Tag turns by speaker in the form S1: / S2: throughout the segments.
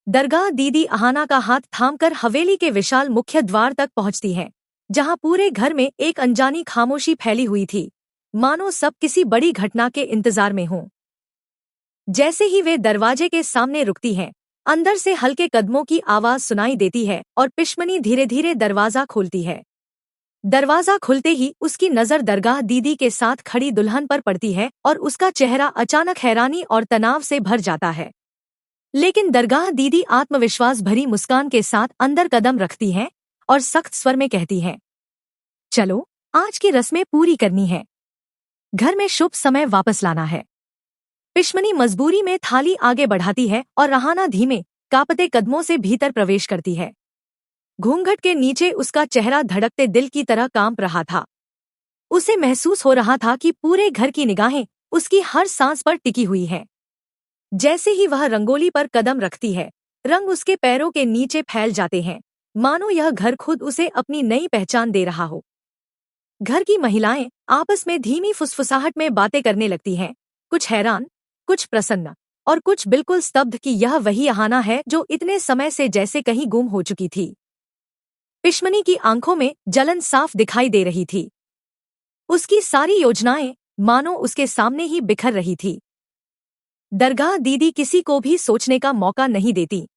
S1: दरगाह दीदी अहाना का हाथ थामकर हवेली के विशाल मुख्य द्वार तक पहुंचती हैं, जहां पूरे घर में एक अनजानी खामोशी फैली हुई थी, मानो सब किसी बड़ी घटना के इंतजार में हों। जैसे ही वे दरवाजे के सामने रुकती हैं, अंदर से हल्के कदमों की आवाज सुनाई देती है और पिशमनी धीरे धीरे दरवाजा खोलती है। दरवाजा खुलते ही उसकी नजर दरगाह दीदी के साथ खड़ी दुल्हन पर पड़ती है और उसका चेहरा अचानक हैरानी और तनाव से भर जाता है। लेकिन दरगाह दीदी आत्मविश्वास भरी मुस्कान के साथ अंदर कदम रखती हैं और सख्त स्वर में कहती हैं, चलो, आज की रस्में पूरी करनी है। घर में शुभ समय वापस लाना है। पिशमनी मजबूरी में थाली आगे बढ़ाती है और रहाना धीमे कांपते कदमों से भीतर प्रवेश करती है। घूंघट के नीचे उसका चेहरा धड़कते दिल की तरह कांप रहा था। उसे महसूस हो रहा था कि पूरे घर की निगाहें उसकी हर सांस पर टिकी हुई हैं। जैसे ही वह रंगोली पर कदम रखती है, रंग उसके पैरों के नीचे फैल जाते हैं, मानो यह घर खुद उसे अपनी नई पहचान दे रहा हो। घर की महिलाएं आपस में धीमी फुसफुसाहट में बातें करने लगती हैं, कुछ हैरान, कुछ प्रसन्न और कुछ बिल्कुल स्तब्ध कि यह वही अहाना है जो इतने समय से जैसे कहीं गुम हो चुकी थी। पिशमनी की आंखों में जलन साफ दिखाई दे रही थी। उसकी सारी योजनाएं मानो उसके सामने ही बिखर रही थी। दरगाह दीदी किसी को भी सोचने का मौका नहीं देती।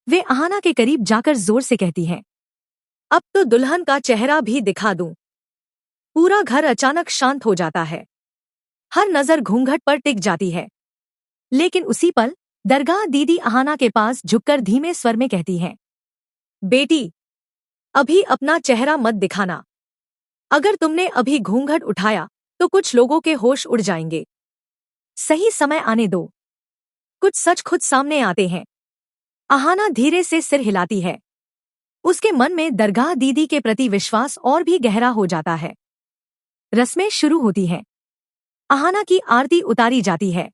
S1: वे अहाना के करीब जाकर जोर से कहती हैं, अब तो दुल्हन का चेहरा भी दिखा दूं। पूरा घर अचानक शांत हो जाता है। हर नजर घूंघट पर टिक जाती है। लेकिन उसी पल दरगाह दीदी अहाना के पास झुककर धीमे स्वर में कहती हैं, बेटी, अभी अपना चेहरा मत दिखाना। अगर तुमने अभी घूंघट उठाया तो कुछ लोगों के होश उड़ जाएंगे। सही समय आने दो। कुछ सच खुद सामने आते हैं। अहाना धीरे से सिर हिलाती है। उसके मन में दरगाह दीदी के प्रति विश्वास और भी गहरा हो जाता है। रस्में शुरू होती हैं। अहाना की आरती उतारी जाती है।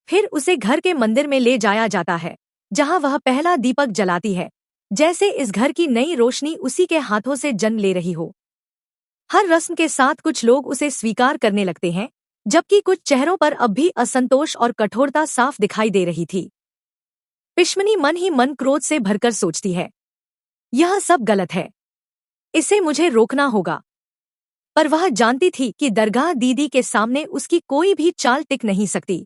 S1: फिर उसे घर के मंदिर में ले जाया जाता है, जहां वह पहला दीपक जलाती है, जैसे इस घर की नई रोशनी उसी के हाथों से जन्म ले रही हो। हर रस्म के साथ कुछ लोग उसे स्वीकार करने लगते हैं, जबकि कुछ चेहरों पर अब भी असंतोष और कठोरता साफ दिखाई दे रही थी। पिशमनी मन ही मन क्रोध से भरकर सोचती है, यह सब गलत है। इसे मुझे रोकना होगा। पर वह जानती थी कि दरगाह दीदी के सामने उसकी कोई भी चाल टिक नहीं सकती।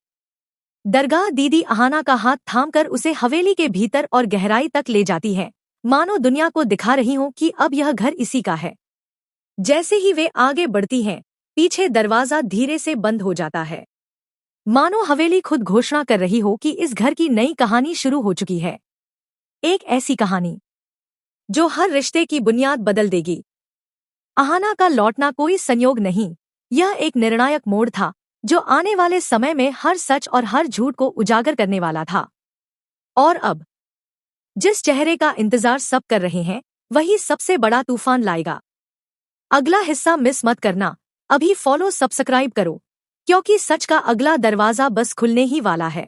S1: दरगाह दीदी अहाना का हाथ थामकर उसे हवेली के भीतर और गहराई तक ले जाती है, मानो दुनिया को दिखा रही हो कि अब यह घर इसी का है। जैसे ही वे आगे बढ़ती हैं, पीछे दरवाजा धीरे से बंद हो जाता है, मानो हवेली खुद घोषणा कर रही हो कि इस घर की नई कहानी शुरू हो चुकी है। एक ऐसी कहानी जो हर रिश्ते की बुनियाद बदल देगी। अहाना का लौटना कोई संयोग नहीं, यह एक निर्णायक मोड़ था जो आने वाले समय में हर सच और हर झूठ को उजागर करने वाला था। और अब जिस चेहरे का इंतजार सब कर रहे हैं, वही सबसे बड़ा तूफान लाएगा। अगला हिस्सा मिस मत करना। अभी फॉलो सब्सक्राइब करो, क्योंकि सच का अगला दरवाजा बस खुलने ही वाला है।